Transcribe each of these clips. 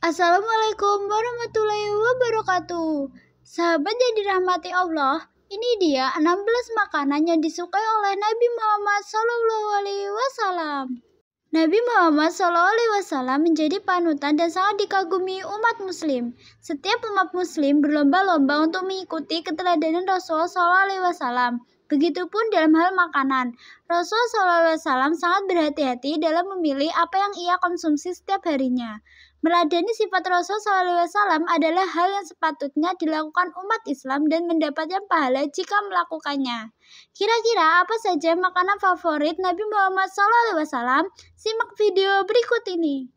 Assalamualaikum warahmatullahi wabarakatuh. Sahabat yang dirahmati Allah, ini dia 16 makanan yang disukai oleh Nabi Muhammad SAW. Nabi Muhammad SAW menjadi panutan dan sangat dikagumi umat muslim. Setiap umat muslim berlomba-lomba untuk mengikuti keteladanan Rasulullah SAW. Begitupun dalam hal makanan. Rasulullah SAW sangat berhati-hati dalam memilih apa yang ia konsumsi setiap harinya. Meladani sifat Rasulullah SAW adalah hal yang sepatutnya dilakukan umat Islam dan mendapatkan pahala jika melakukannya. Kira-kira apa saja makanan favorit Nabi Muhammad SAW? Simak video berikut ini.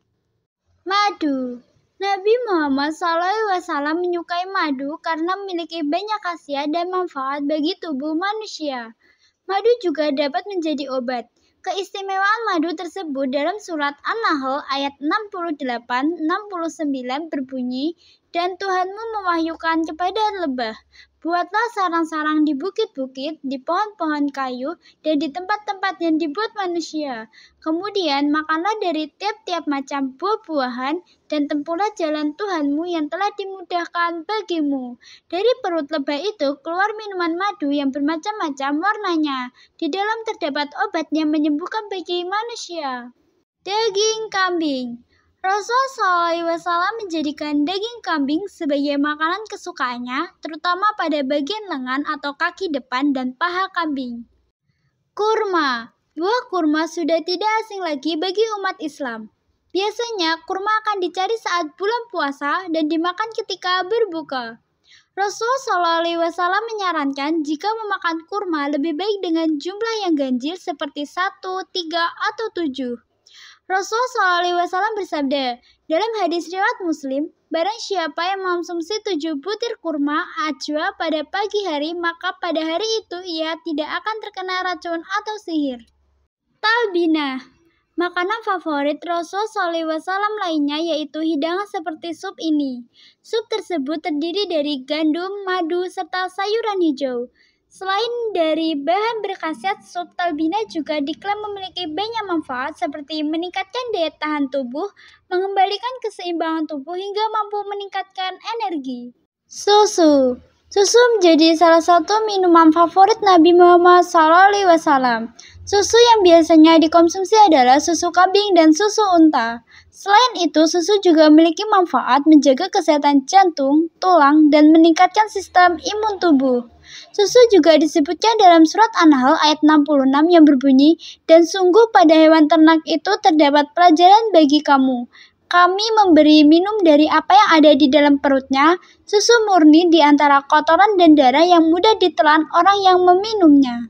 Madu. Nabi Muhammad SAW menyukai madu karena memiliki banyak khasiat dan manfaat bagi tubuh manusia. Madu juga dapat menjadi obat. Keistimewaan madu tersebut dalam surat An-Nahl ayat 68-69 berbunyi, "Dan Tuhanmu mewahyukan kepada lebah, buatlah sarang-sarang di bukit-bukit, di pohon-pohon kayu, dan di tempat-tempat yang dibuat manusia. Kemudian makanlah dari tiap-tiap macam buah-buahan, dan tempuhlah jalan Tuhanmu yang telah dimudahkan bagimu. Dari perut lebah itu keluar minuman madu yang bermacam-macam warnanya. Di dalam terdapat obat yang menyembuhkan bagi manusia." Daging kambing. Rasulullah SAW menjadikan daging kambing sebagai makanan kesukaannya, terutama pada bagian lengan atau kaki depan dan paha kambing. Kurma. Buah kurma sudah tidak asing lagi bagi umat Islam. Biasanya kurma akan dicari saat bulan puasa dan dimakan ketika berbuka. Rasulullah SAW menyarankan jika memakan kurma lebih baik dengan jumlah yang ganjil seperti 1, 3, atau 7. Rasulullah SAW bersabda dalam hadis riwayat Muslim, "Barang siapa yang mengonsumsi 7 butir kurma ajwa pada pagi hari, maka pada hari itu ia tidak akan terkena racun atau sihir." Talbinah. Makanan favorit Rasulullah SAW lainnya yaitu hidangan seperti sup ini. Sup tersebut terdiri dari gandum, madu, serta sayuran hijau. Selain dari bahan berkhasiat, sup talbinah juga diklaim memiliki banyak manfaat seperti meningkatkan daya tahan tubuh, mengembalikan keseimbangan tubuh, hingga mampu meningkatkan energi. Susu. Susu menjadi salah satu minuman favorit Nabi Muhammad SAW. Susu yang biasanya dikonsumsi adalah susu kambing dan susu unta. Selain itu, susu juga memiliki manfaat menjaga kesehatan jantung, tulang, dan meningkatkan sistem imun tubuh. Susu juga disebutkan dalam surat An-Nahl ayat 66 yang berbunyi, "Dan sungguh pada hewan ternak itu terdapat pelajaran bagi kamu. Kami memberi minum dari apa yang ada di dalam perutnya, susu murni di antara kotoran dan darah yang mudah ditelan orang yang meminumnya."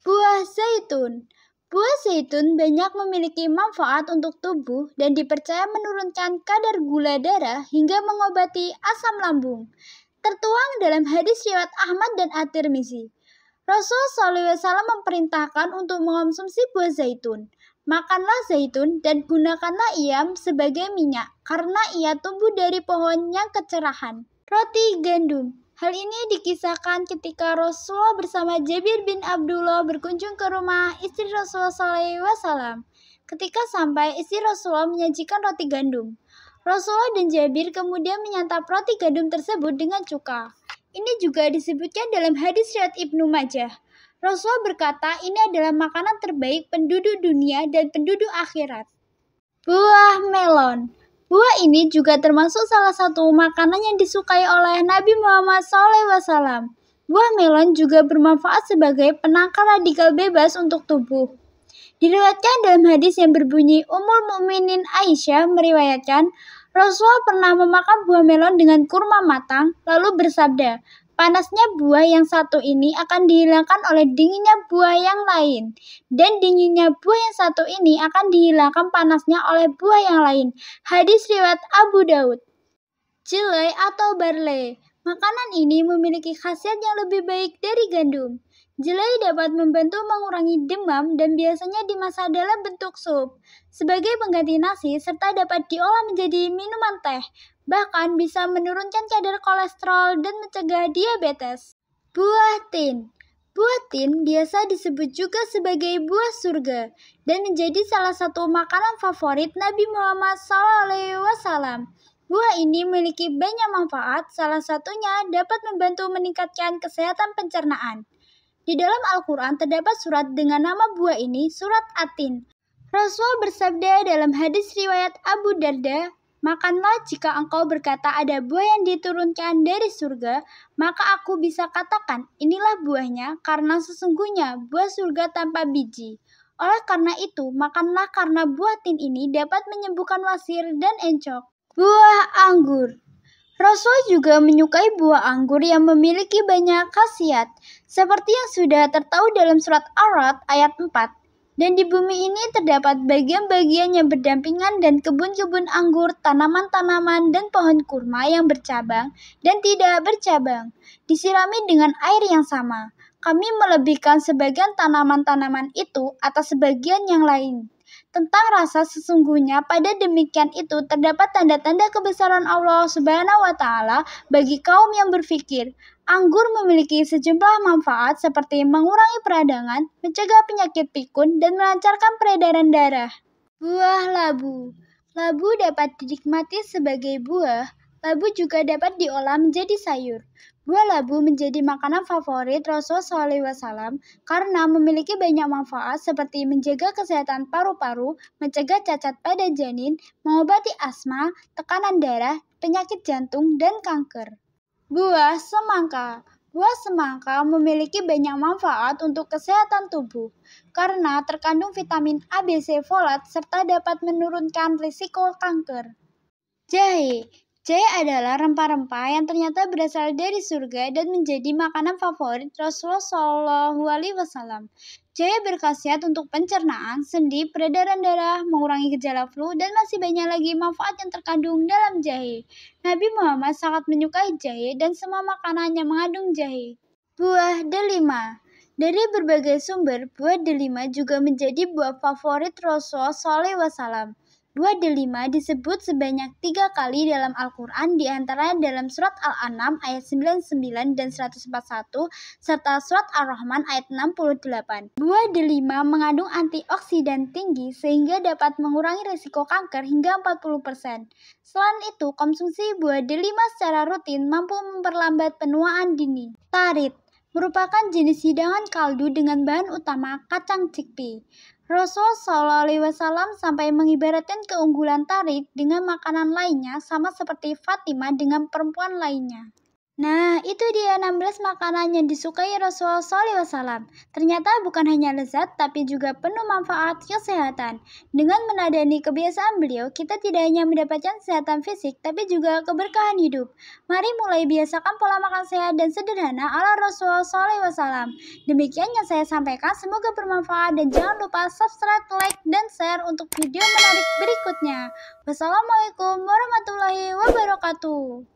Buah zaitun. Buah zaitun banyak memiliki manfaat untuk tubuh dan dipercaya menurunkan kadar gula darah hingga mengobati asam lambung. Tertuang dalam hadis riwayat Ahmad dan At-Tirmizi. Rasulullah SAW memerintahkan untuk mengonsumsi buah zaitun. Makanlah zaitun dan gunakanlah ia sebagai minyak, karena ia tumbuh dari pohon yang kecerahan. Roti gandum. Hal ini dikisahkan ketika Rasulullah bersama Jabir bin Abdullah berkunjung ke rumah istri Rasulullah SAW. Ketika sampai, istri Rasulullah menyajikan roti gandum. Rasulullah dan Jabir kemudian menyantap roti gandum tersebut dengan cuka. Ini juga disebutkan dalam hadis riwayat Ibnu Majah. Rasulullah berkata, ini adalah makanan terbaik penduduk dunia dan penduduk akhirat. Buah melon. Buah ini juga termasuk salah satu makanan yang disukai oleh Nabi Muhammad SAW. Buah melon juga bermanfaat sebagai penangkal radikal bebas untuk tubuh. Diriwayatkan dalam hadis yang berbunyi, Ummul Mukminin Aisyah meriwayatkan, Rasulullah pernah memakan buah melon dengan kurma matang, lalu bersabda, "Panasnya buah yang satu ini akan dihilangkan oleh dinginnya buah yang lain, dan dinginnya buah yang satu ini akan dihilangkan panasnya oleh buah yang lain." Hadis riwayat Abu Daud. Jelai atau barley. Makanan ini memiliki khasiat yang lebih baik dari gandum. Jelai dapat membantu mengurangi demam dan biasanya dimasak dalam bentuk sup sebagai pengganti nasi, serta dapat diolah menjadi minuman teh. Bahkan bisa menurunkan kadar kolesterol dan mencegah diabetes. Buah tin. Buah tin biasa disebut juga sebagai buah surga dan menjadi salah satu makanan favorit Nabi Muhammad SAW. Buah ini memiliki banyak manfaat, salah satunya dapat membantu meningkatkan kesehatan pencernaan. Di dalam Al-Quran terdapat surat dengan nama buah ini, surat At-Tin. Rasul bersabda dalam hadis riwayat Abu Darda, "Makanlah jika engkau berkata ada buah yang diturunkan dari surga, maka aku bisa katakan inilah buahnya karena sesungguhnya buah surga tanpa biji. Oleh karena itu, makanlah karena buah tin ini dapat menyembuhkan wasir dan encok." Buah anggur. Rasul juga menyukai buah anggur yang memiliki banyak khasiat, seperti yang sudah tertahu dalam surat Ar-Ra'd ayat 4. Dan di bumi ini terdapat bagian-bagian yang berdampingan dan kebun-kebun anggur, tanaman-tanaman, dan pohon kurma yang bercabang dan tidak bercabang, disirami dengan air yang sama. Kami melebihkan sebagian tanaman-tanaman itu atas sebagian yang lain. Tentang rasa sesungguhnya pada demikian itu terdapat tanda-tanda kebesaran Allah Subhanahu wa Ta'ala bagi kaum yang berfikir. Anggur memiliki sejumlah manfaat seperti mengurangi peradangan, mencegah penyakit pikun, dan melancarkan peredaran darah. Buah labu. Labu dapat dinikmati sebagai buah. Labu juga dapat diolah menjadi sayur. Buah labu menjadi makanan favorit Rasulullah SAW karena memiliki banyak manfaat seperti menjaga kesehatan paru-paru, mencegah cacat pada janin, mengobati asma, tekanan darah, penyakit jantung, dan kanker. Buah semangka. Buah semangka memiliki banyak manfaat untuk kesehatan tubuh karena terkandung vitamin A, B, C, folat serta dapat menurunkan risiko kanker. Jahe. Jahe adalah rempah-rempah yang ternyata berasal dari surga dan menjadi makanan favorit Rasulullah SAW. Jahe berkhasiat untuk pencernaan, sendi, peredaran darah, mengurangi gejala flu, dan masih banyak lagi manfaat yang terkandung dalam jahe. Nabi Muhammad sangat menyukai jahe dan semua makanan yang mengandung jahe. Buah delima. Dari berbagai sumber, buah delima juga menjadi buah favorit Rasulullah SAW. Buah delima disebut sebanyak 3 kali dalam Al-Quran, diantaranya dalam surat Al-An'am ayat 99 dan 141, serta surat Ar-Rahman ayat 68. Buah delima mengandung antioksidan tinggi sehingga dapat mengurangi risiko kanker hingga 40%. Selain itu, konsumsi buah delima secara rutin mampu memperlambat penuaan dini. Tarit merupakan jenis hidangan kaldu dengan bahan utama kacang chickpea. Rasulullah SAW sampai mengibaratkan keunggulan tarik dengan makanan lainnya sama seperti Fatimah dengan perempuan lainnya. Nah, itu dia 16 makanan yang disukai Rasulullah SAW. Ternyata bukan hanya lezat, tapi juga penuh manfaat kesehatan. Dengan meneladani kebiasaan beliau, kita tidak hanya mendapatkan kesehatan fisik, tapi juga keberkahan hidup. Mari mulai biasakan pola makan sehat dan sederhana ala Rasulullah SAW. Demikian yang saya sampaikan, semoga bermanfaat dan jangan lupa subscribe, like, dan share untuk video menarik berikutnya. Wassalamualaikum warahmatullahi wabarakatuh.